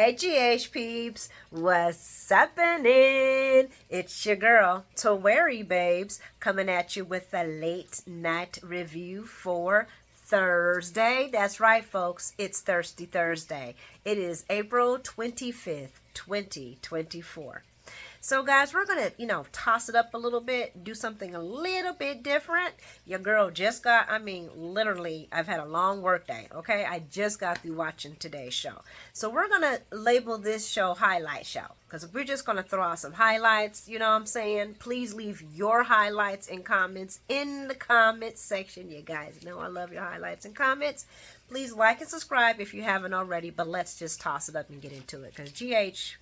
Hey GH peeps, what's happening? It's your girl, Tawari Babes, coming at you with a late night review for Thursday. That's right, folks, it's Thirsty Thursday. It is April 25th, 2024. So guys, we're going to, toss it up a little bit, do something a little bit different. Your girl just got, literally, I've had a long work day, okay? I just got through watching today's show. So we're going to label this show Highlight Show, because we're just going to throw out some highlights, you know what I'm saying? Please leave your highlights and comments in the comments section. You guys know I love your highlights and comments. Please like and subscribe if you haven't already, but let's just toss it up and get into it, because GH...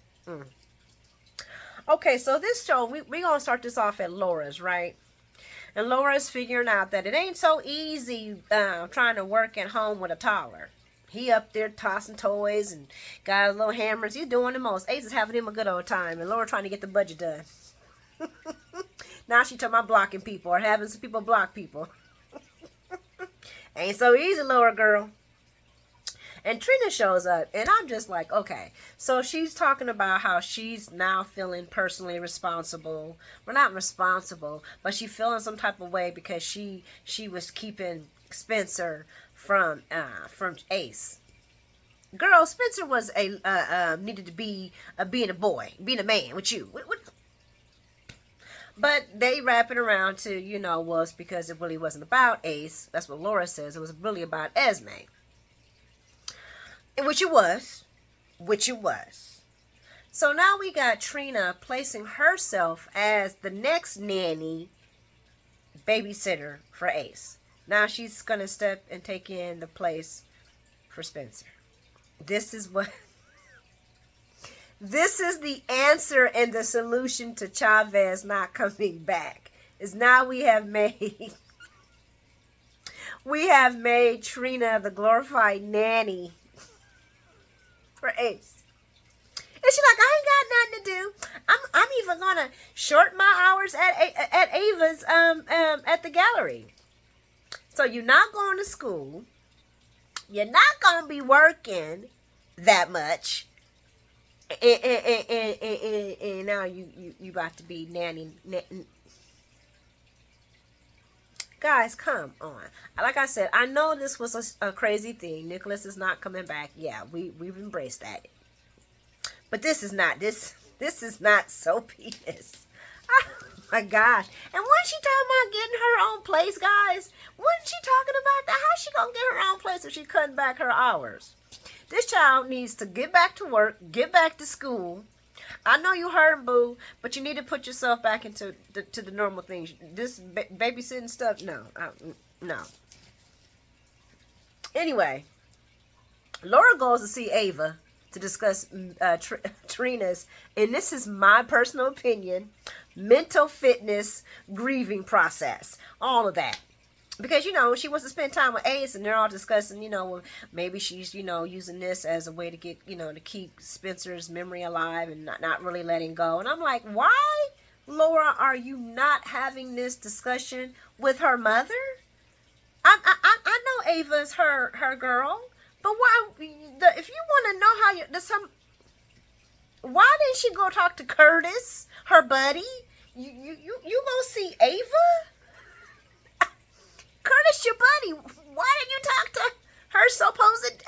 Okay, so this show, we're going to start this off at Laura's, right? And Laura's figuring out that it ain't so easy trying to work at home with a toddler. He up there tossing toys and got little hammers. He's doing the most. Ace is having him a good old time. And Laura trying to get the budget done. Now she talking about blocking people or having some people block people. Ain't so easy, Laura girl. And Trina shows up, and I'm just like, okay. So she's talking about how she's now feeling personally responsible. Well, not responsible, but she's feeling some type of way because she was keeping Spencer from Ace. Girl, Spencer was needed to be being a boy, being a man with you. But they wrap it around to, well, it's because it really wasn't about Ace. That's what Laura says. It was really about Esme. Which it was. So now we got Trina placing herself as the next nanny babysitter for Ace. Now she's going to step and take in the place for Spencer. This is the answer and the solution to Chavez not coming back. Is now we have made Trina the glorified nanny for Ace. And she's like, I ain't got nothing to do. I'm even gonna short my hours at Ava's at the gallery. So you're not going to school. You're not gonna be working that much. And now you about to be nanny. Guys, come on. Like I said, I know this was a crazy thing. Nicholas is not coming back. Yeah, we've embraced that. But this is not so penis. Oh my gosh. And wasn't she talking about getting her own place, guys? Wasn't she talking about that? How's she gonna get her own place if she's cutting back her hours? This child needs to get back to work, get back to school. I know you heard, boo, but you need to put yourself back into the normal things. This babysitting stuff, no. Anyway, Laura goes to see Ava to discuss Trina's, and this is my personal opinion, mental fitness grieving process. All of that. Because, she wants to spend time with Ace, and they're all discussing, maybe she's, using this as a way to get, to keep Spencer's memory alive and not really letting go. And I'm like, why, Laura, are you not having this discussion with her mother? I know Ava's her girl, but why, if you want to know why didn't she go talk to Curtis, her buddy? You go see Ava? Curtis, your buddy. Why didn't you talk to her supposed...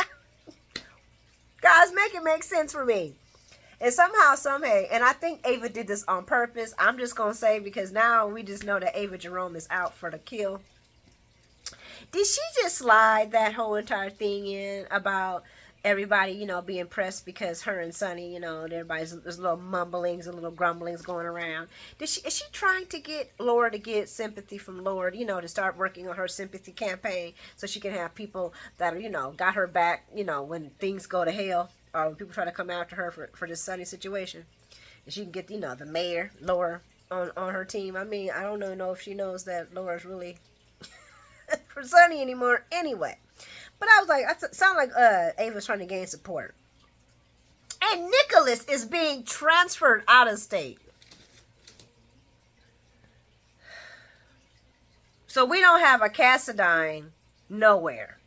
Guys, make it make sense for me. And somehow, and I think Ava did this on purpose. I'm just going to say, because now we just know that Ava Jerome is out for the kill. Did she just slide that whole entire thing in about everybody, being pressed because her and Sonny, there's little mumblings and little grumblings going around? Is she trying to get Laura to get sympathy from Laura, to start working on her sympathy campaign so she can have people that are, got her back, when things go to hell or when people try to come after her for this Sonny situation? And she can get, the mayor, Laura, on her team. I don't know if she knows that Laura's really for Sonny anymore anyway. But I was like, I sound like Ava's trying to gain support. And Nicholas is being transferred out of state. So we don't have a Cassadine nowhere.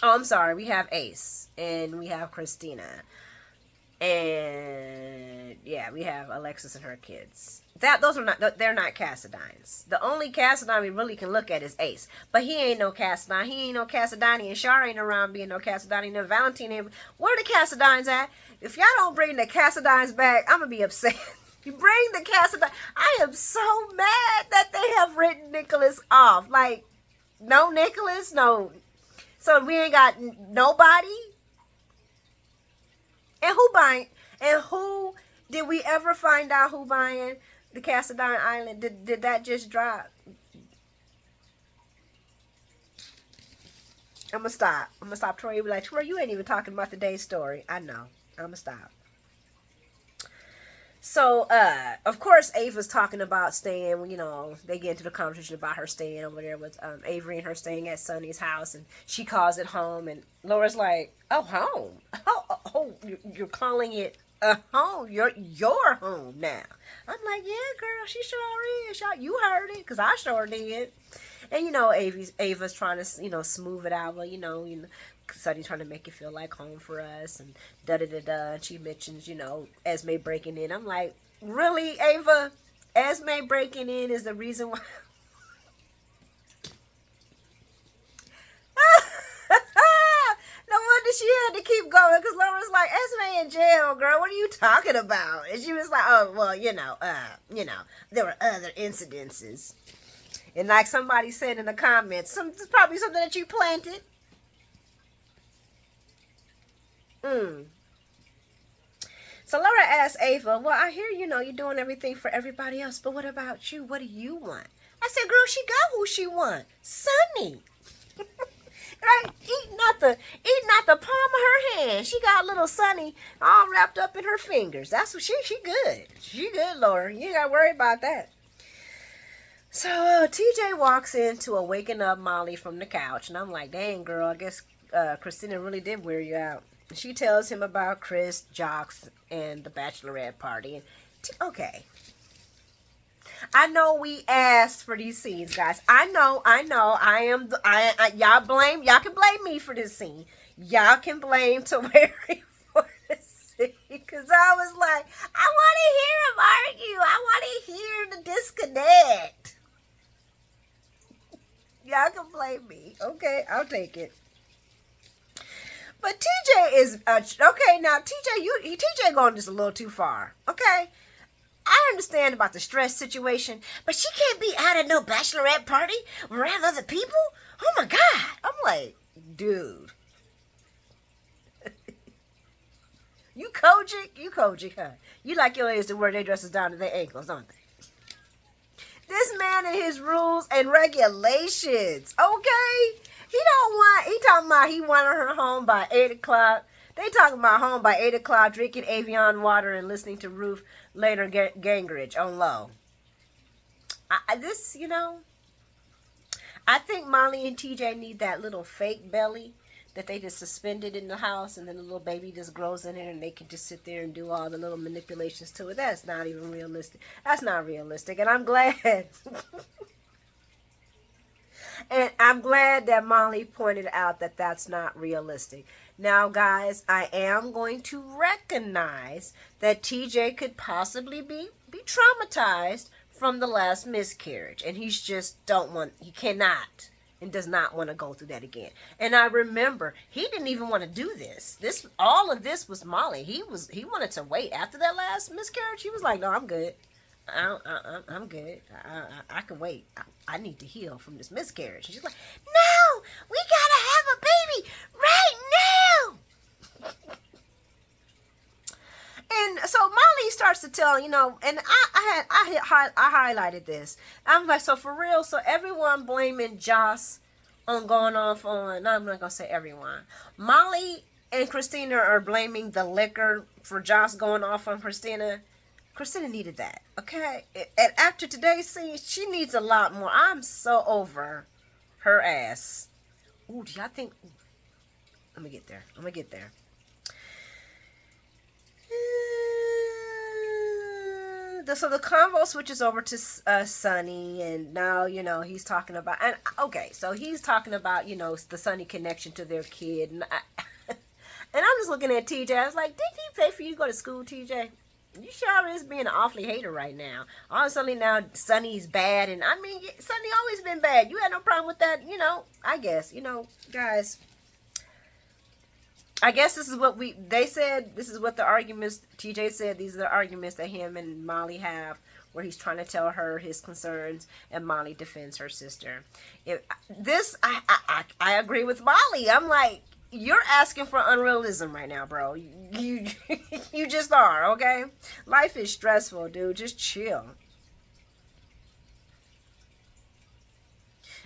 Oh, I'm sorry. We have Ace and we have Christina. And yeah, we have Alexis and her kids. Those are not, they're not Cassadines. The only Cassadine we really can look at is Ace, but he ain't no Cassadine. He ain't no Cassadine, and Shar ain't around being no Cassadine. And Valentine ain't. Where the Cassadines at? If y'all don't bring the Cassadines back, I'm gonna be upset. You bring the Cassadine. I am so mad that they have written Nicholas off. Like, no Nicholas, no. So we ain't got nobody. And who buying? And who did we ever find out who buying the Cassadine Island? Did that just drop? I'm gonna stop. Troy, you be like, Troy, you ain't even talking about the day's story. I know. I'm gonna stop. So, of course, Ava's talking about staying, you know, they get into the conversation about her staying over there with Avery and her staying at Sonny's house, and she calls it home, and Laura's like, oh, home? Oh, you're calling it a home? Your home now. I'm like, yeah, girl, she sure is. You heard it, because I sure did. And, you know, Ava's trying to, you know, smooth it out, well, you know, Sonny's trying to make it feel like home for us, and da-da-da-da. And she mentions, you know, Esme breaking in. I'm like, really, Ava? Esme breaking in is the reason why? No wonder she had to keep going, because Laura's like, Esme in jail, girl. What are you talking about? And she was like, oh, well, there were other incidences. And like somebody said in the comments, it's probably something that you planted. So Laura asked Ava, well, I hear, you know, you're doing everything for everybody else, but what about you? What do you want? I said, girl, she got who she want. Sonny. Right? Eating out the palm of her hand. She got little Sonny all wrapped up in her fingers. That's what she good. She good, Laura. You ain't got to worry about that. So TJ walks in to awaken up Molly from the couch, and I'm like, dang, girl, I guess Christina really did wear you out. She tells him about Chris, Jocks, and the bachelorette party. And okay. I know we asked for these scenes, guys. I know. Y'all can blame me for this scene. Y'all can blame Tawari for this scene. Because I was like, I want to hear him argue. I want to hear the disconnect. Y'all can blame me. Okay, I'll take it. But TJ is okay. Now TJ going just a little too far. Okay, I understand about the stress situation, but she can't be out at no bachelorette party around other people. Oh my God! I'm like, dude, you Kojic, huh? You like your ladies to wear their dresses down to their ankles, don't they? This man and his rules and regulations. Okay. He talking about he wanted her home by 8 o'clock. They talking about home by 8 o'clock, drinking Evian water and listening to Ruth Later Gingrich on low. I think Molly and TJ need that little fake belly that they just suspended in the house, and then the little baby just grows in it, and they can just sit there and do all the little manipulations to it. That's not even realistic. That's not realistic, and I'm glad. And I'm glad that Molly pointed out that that's not realistic. Now, guys, I am going to recognize that TJ could possibly be traumatized from the last miscarriage. And he cannot and does not want to go through that again. And I remember, he didn't even want to do this. All of this was Molly. He wanted to wait. After that last miscarriage, he was like, no, I'm good. I'm good. I can wait. I need to heal from this miscarriage. And she's like, no, we gotta have a baby right now. And so Molly starts to tell, and I highlighted this. I'm like, so for real, so everyone blaming Joss on going off on, no, I'm not gonna say everyone. Molly and Christina are blaming the liquor for Joss going off on Christina. Christina needed that, okay? And after today's scene, she needs a lot more. I'm so over her ass. Ooh, do y'all think... Let me get there. So the convo switches over to Sonny, and now, he's talking about... so he's talking about, the Sonny connection to their kid. And And I'm just looking at TJ. I was like, did he pay for you to go to school, TJ? You sure is being an awfully hater right now. All of a sudden now Sonny's bad. And I mean, Sonny always been bad. You had no problem with that, I guess. Guys, I guess this is what they said, this is what the arguments, TJ said, these are the arguments that him and Molly have, where he's trying to tell her his concerns and Molly defends her sister. I agree with Molly. I'm like, you're asking for unrealism right now, bro. You you just are, okay? Life is stressful, dude. Just chill.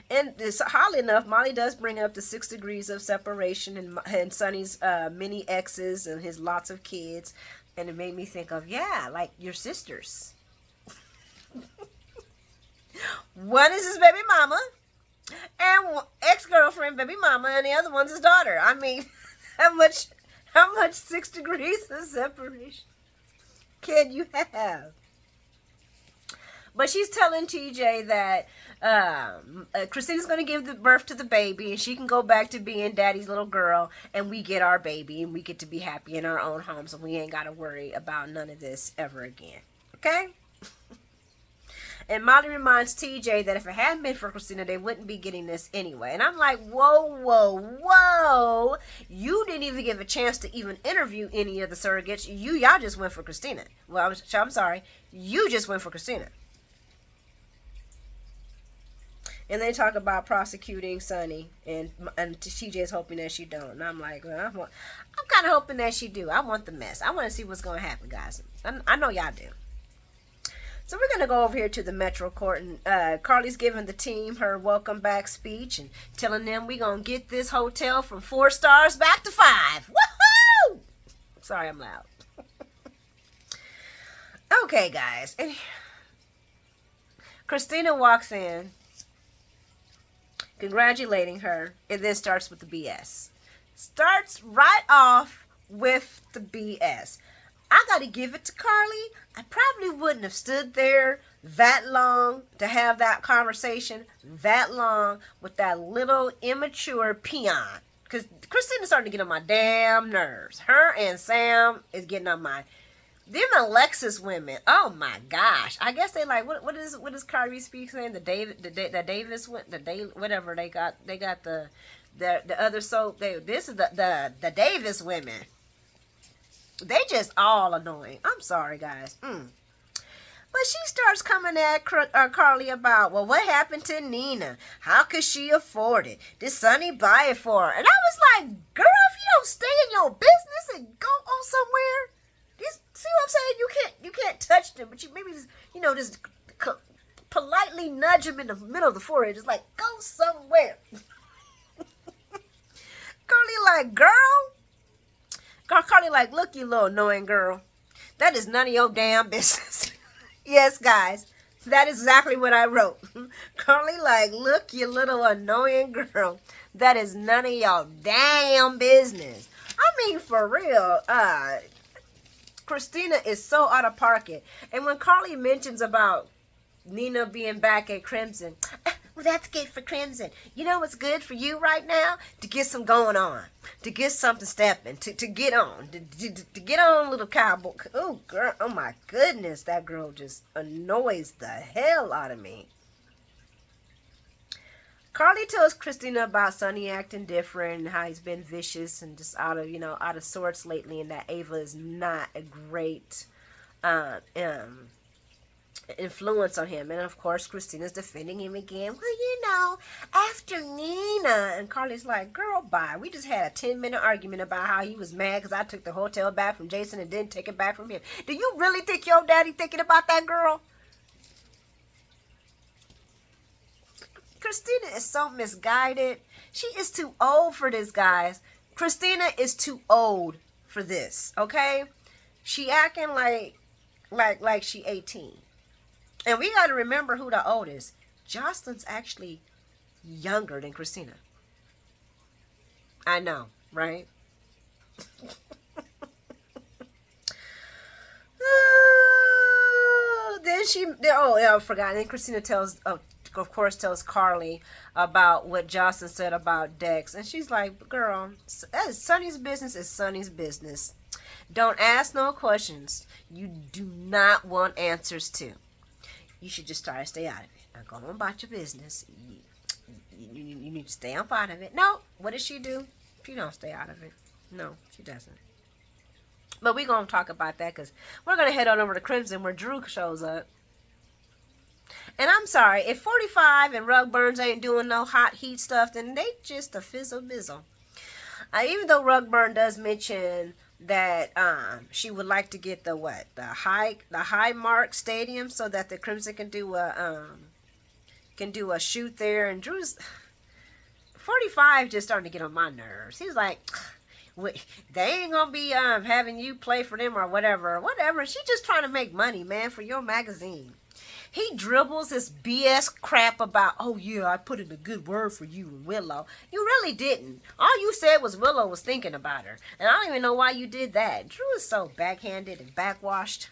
And it's oddly enough, Molly does bring up the 6 degrees of separation and Sonny's many exes and his lots of kids. And it made me think of, yeah, like your sisters. One is his baby mama, and ex-girlfriend, baby mama, and the other one's his daughter. I mean, how much 6 degrees of separation can you have? But she's telling TJ that Christina's going to give birth to the baby, and she can go back to being daddy's little girl, and we get our baby, and we get to be happy in our own homes, and we ain't got to worry about none of this ever again. Okay? And Molly reminds TJ that if it hadn't been for Christina, they wouldn't be getting this anyway. And I'm like, whoa. You didn't even give a chance to even interview any of the surrogates. Y'all just went for Christina. Well, I'm sorry. You just went for Christina. And they talk about prosecuting Sonny, and TJ's hoping that she don't. And I'm like, well, I'm kind of hoping that she do. I want the mess. I want to see what's going to happen, guys. I know y'all do. So we're going to go over here to the Metro Court, and Carly's giving the team her welcome back speech and telling them we're going to get this hotel from 4 stars back to 5. Woohoo! Sorry, I'm loud. Okay, guys. And Christina walks in, congratulating her, and then starts with the BS. Starts right off with the BS. I got to give it to Carly. I probably wouldn't have stood there that long to have that conversation that long with that little immature peon. Because Christina's starting to get on my damn nerves. Her and Sam is getting on my... Them Alexis women, oh my gosh! I guess they like what is Kyrie speaks saying? The Davis whatever they got the other soap. This is the Davis women. They just all annoying. I'm sorry, guys. But she starts coming at Carly about, well, what happened to Nina? How could she afford it? Did Sonny buy it for her? And I was like, girl, if you don't stay in your business and go on somewhere. See what I'm saying? You can't touch them, but you maybe just politely nudge them in the middle of the forehead, just like go somewhere. Carly like, girl. Carly like, look, you little annoying girl. That is none of your damn business. Yes, guys, that is exactly what I wrote. Carly like, look, you little annoying girl. That is none of your damn business. I mean, for real. Christina is so out of pocket. And when Carly mentions about Nina being back at Crimson, well, that's good for Crimson. You know what's good for you right now? To get some going on. To get something stepping. To get on. To get on, little cowboy. Oh, girl. Oh, my goodness. That girl just annoys the hell out of me. Carly tells Christina about Sonny acting different and how he's been vicious and just out of sorts lately, and that Ava is not a great influence on him. And of course, Christina's defending him again. Well, after Nina. And Carly's like, girl, bye. We just had a 10-minute argument about how he was mad because I took the hotel back from Jason and didn't take it back from him. Do you really think your daddy thinking about that girl? Christina is so misguided. She is too old for this, guys. Christina is too old for this, okay? She acting like she 18. And we got to remember who the oldest. Jocelyn's actually younger than Christina. I know, right? I forgot. And then Christina tells of course, tells Carly about what Jocelyn said about Dex. And she's like, girl, that is Sonny's business is Sonny's business. Don't ask no questions you do not want answers to. You should just try to stay out of it. Now go on about your business. You need to stay up out of it. No, what does she do? She don't stay out of it. No, she doesn't. But we're going to talk about that because we're going to head on over to Crimson where Drew shows up. And I'm sorry, if 45 and Rug Burns ain't doing no hot heat stuff, then they just a fizzle bizzle. Even though Rug Burn does mention that she would like to get the Highmark Stadium so that the Crimson can do a shoot there, and Drew's 45 just starting to get on my nerves. He's like, they ain't gonna be having you play for them or whatever. She's just trying to make money, man, for your magazine. He dribbles this BS crap about, oh yeah, I put in a good word for you and Willow. You really didn't. All you said was Willow was thinking about her. And I don't even know why you did that. Drew is so backhanded and backwashed.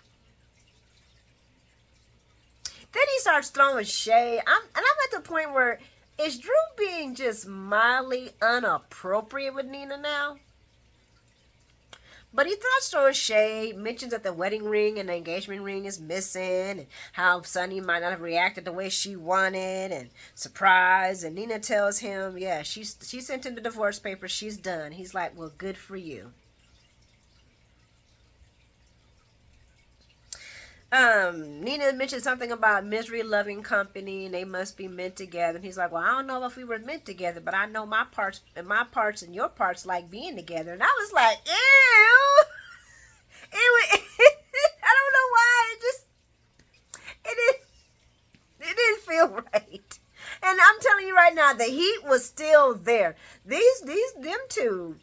Then he starts throwing shade. I'm at the point where, is Drew being just mildly inappropriate with Nina now? But he starts throwing shade, mentions that the wedding ring and the engagement ring is missing, and how Sonny might not have reacted the way she wanted, and surprise. And Nina tells him, yeah, she sent him the divorce papers. She's done. He's like, well, good for you. Nina mentioned something about misery loving company and they must be meant together. And he's like, well, I don't know if we were meant together, but I know my parts and your parts like being together. And I was like, ew. I don't know why. It didn't feel right. And I'm telling you right now, the heat was still there. Them two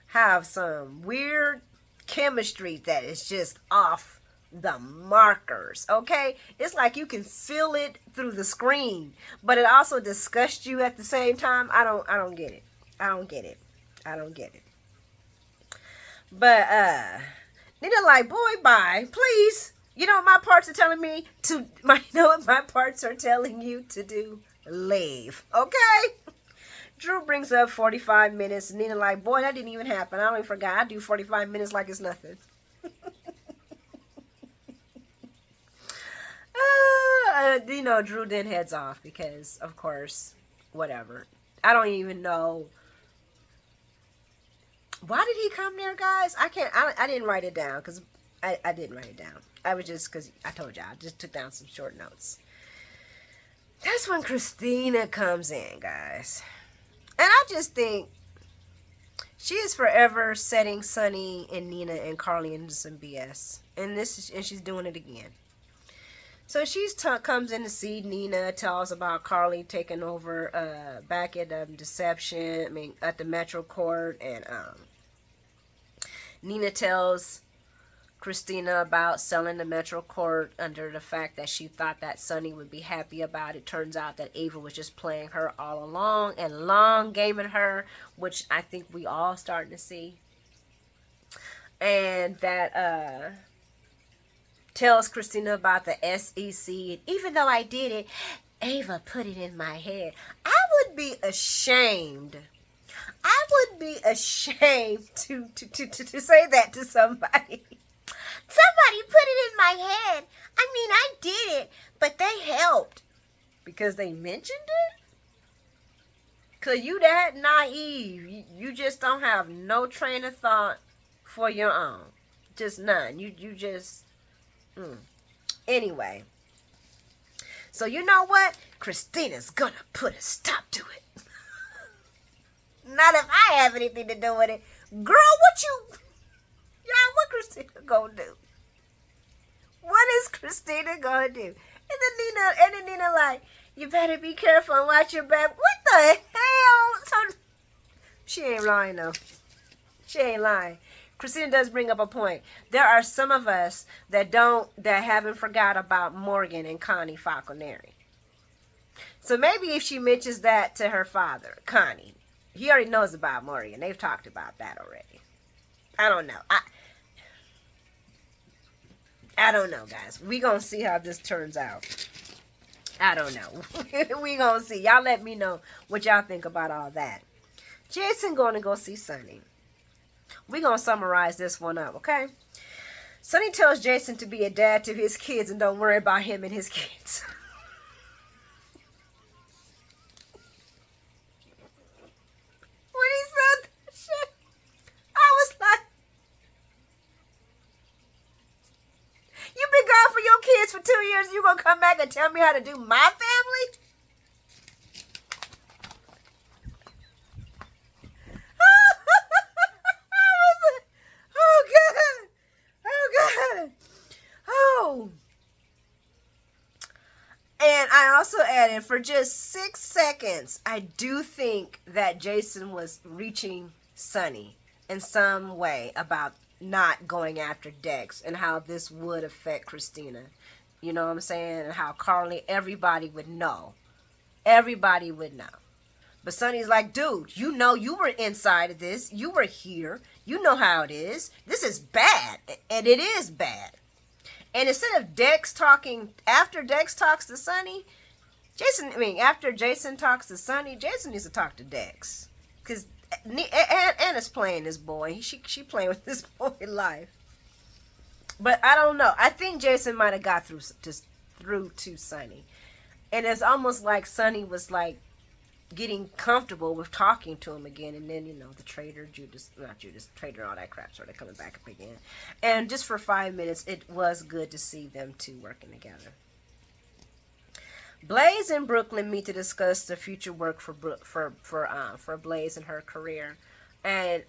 have some weird chemistry that is just off the markers, okay? It's like you can feel it through the screen, but it also disgusts you at the same time. I don't get it. I don't get it. But Nina like, boy, bye, please. You know what my parts are telling me to. You know what my parts are telling you to do? Leave, okay? Drew brings up 45 minutes. Nina like, boy, that didn't even happen. I don't even forgot. I do 45 minutes like it's nothing. Drew then heads off because, of course, whatever. I don't even know. Why did he come there, guys? I didn't write it down because I didn't write it down. I was just, because I told you, I just took down some short notes. That's when Christina comes in, guys. And I just think she is forever setting Sonny and Nina and Carly into some BS. And she's doing it again. So she comes in to see Nina, tells about Carly taking over back at Deception, at the Metro Court, and Nina tells Christina about selling the Metro Court under the fact that she thought that Sonny would be happy about it. Turns out that Ava was just playing her all along and long gaming her, which I think we all starting to see. And that tells Christina about the SEC, and even though I did it, Ava put it in my head. I would be ashamed. To say that to somebody. Somebody put it in my head. I mean, I did it, but they helped. Because they mentioned it? Because you that naive. You just don't have no train of thought for your own. Just none. You just... Anyway, so you know what? Christina's gonna put a stop to it. Not if I have anything to do with it. Girl, what Christina gonna do? What is Christina gonna do? And then Nina like, you better be careful and watch your back. What the hell? So, she ain't lying though. She ain't lying. Christina does bring up a point. There are some of us that haven't forgot about Morgan and Connie Falconeri. So maybe if she mentions that to her father, Connie, he already knows about Morgan. They've talked about that already. I don't know. I don't know, guys. We gonna see how this turns out. I don't know. We gonna see. Y'all let me know what y'all think about all that. Jason going to go see Sonny. We gonna summarize this one up, okay? Sonny tells Jason to be a dad to his kids and don't worry about him and his kids. When he said that shit, I was like, you been gone for your kids for 2 years, you gonna come back and tell me how to do my family? Oh God. Oh God. Oh. And I also added, for just 6 seconds, I do think that Jason was reaching Sonny in some way about not going after Dex and how this would affect Christina. You know what I'm saying? And how Carly, everybody would know. Everybody would know. But Sonny's like, dude, you know you were inside of this. You were here. You know how it is. This is bad. And it is bad. And instead of Dex talking, after Dex talks to Sonny, after Jason talks to Sonny, Jason needs to talk to Dex. Because Anna's playing this boy. She playing with this boy life. But I don't know. I think Jason might have got through to Sonny. And it's almost like Sonny was like getting comfortable with talking to him again, and then the traitor traitor, all that crap started coming back up again. And just for 5 minutes, it was good to see them two working together. Blaze and Brooklyn meet to discuss the future work for Blaze and her career. And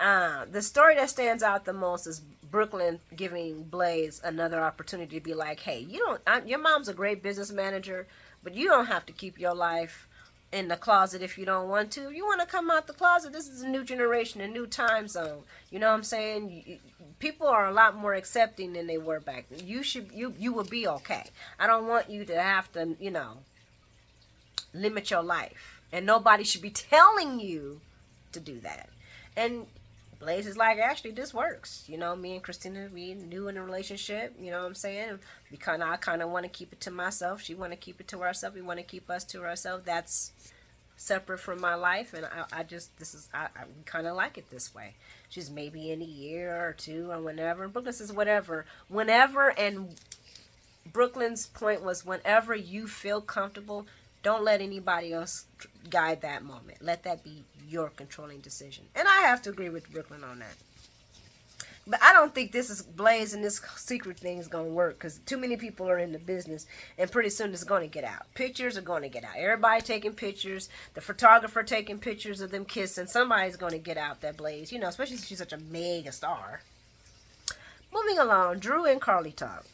the story that stands out the most is Brooklyn giving Blaze another opportunity to be like, hey, your mom's a great business manager, but you don't have to keep your life in the closet if you don't want to. If you want to come out the closet, this is a new generation, a new time zone. You know what I'm saying? People are a lot more accepting than they were back then. You will be okay. I don't want you to have to, limit your life. And nobody should be telling you to do that. And Blaze is like, actually, this works. Me and Christina, we new in a relationship. You know what I'm saying? I kind of want to keep it to myself. She want to keep it to herself. We want to keep us to ourselves. That's separate from my life, and I kind of like it this way. She's maybe in a year or two or whenever. And Brooklyn says whenever, and Brooklyn's point was whenever you feel comfortable, don't let anybody else guide that moment. Let that be your controlling decision. And I have to agree with Brooklyn on that. But I don't think this is Blaze and this secret thing is going to work, because too many people are in the business, and pretty soon it's going to get out. Pictures are going to get out. Everybody taking pictures. The photographer taking pictures of them kissing. Somebody's going to get out that Blaze, especially since she's such a mega star. Moving along, Drew and Carly talk.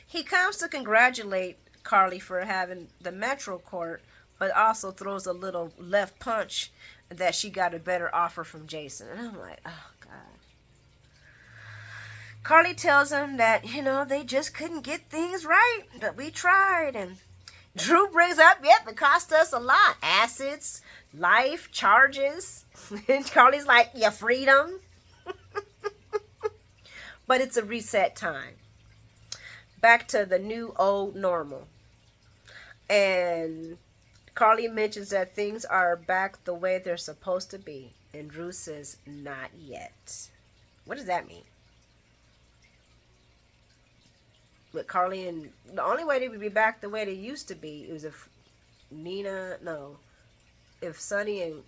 He comes to congratulate Carly for having the Metro Court, but also throws a little left punch that she got a better offer from Jason. And I'm like, oh, God. Carly tells him that, they just couldn't get things right, but we tried. And Drew brings up, yep, it cost us a lot. Acids, life, charges. And Carly's like, your freedom. But it's a reset time. Back to the new old normal. And Carly mentions that things are back the way they're supposed to be. And Drew says, not yet. What does that mean? With Carly and... The only way they would be back the way they used to be is if if Sonny and...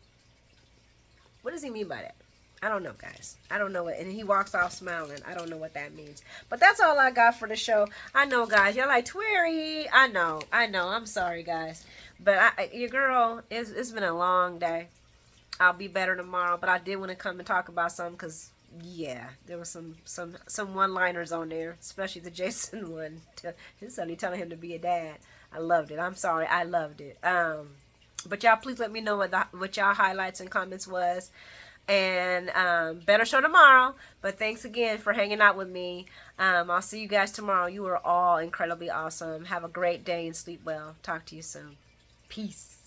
What does he mean by that? I don't know, guys. I don't know what... And he walks off smiling. I don't know what that means. But that's all I got for the show. I know, guys. You're like, Twirry. I know. I'm sorry, guys. But your girl, it's been a long day. I'll be better tomorrow. But I did want to come and talk about something because, yeah, there was some one-liners on there, especially the Jason one. His son, telling him to be a dad. I loved it. I'm sorry. I loved it. But y'all, please let me know what y'all highlights and comments was. And better show tomorrow. But thanks again for hanging out with me. I'll see you guys tomorrow. You are all incredibly awesome. Have a great day and sleep well. Talk to you soon. Peace.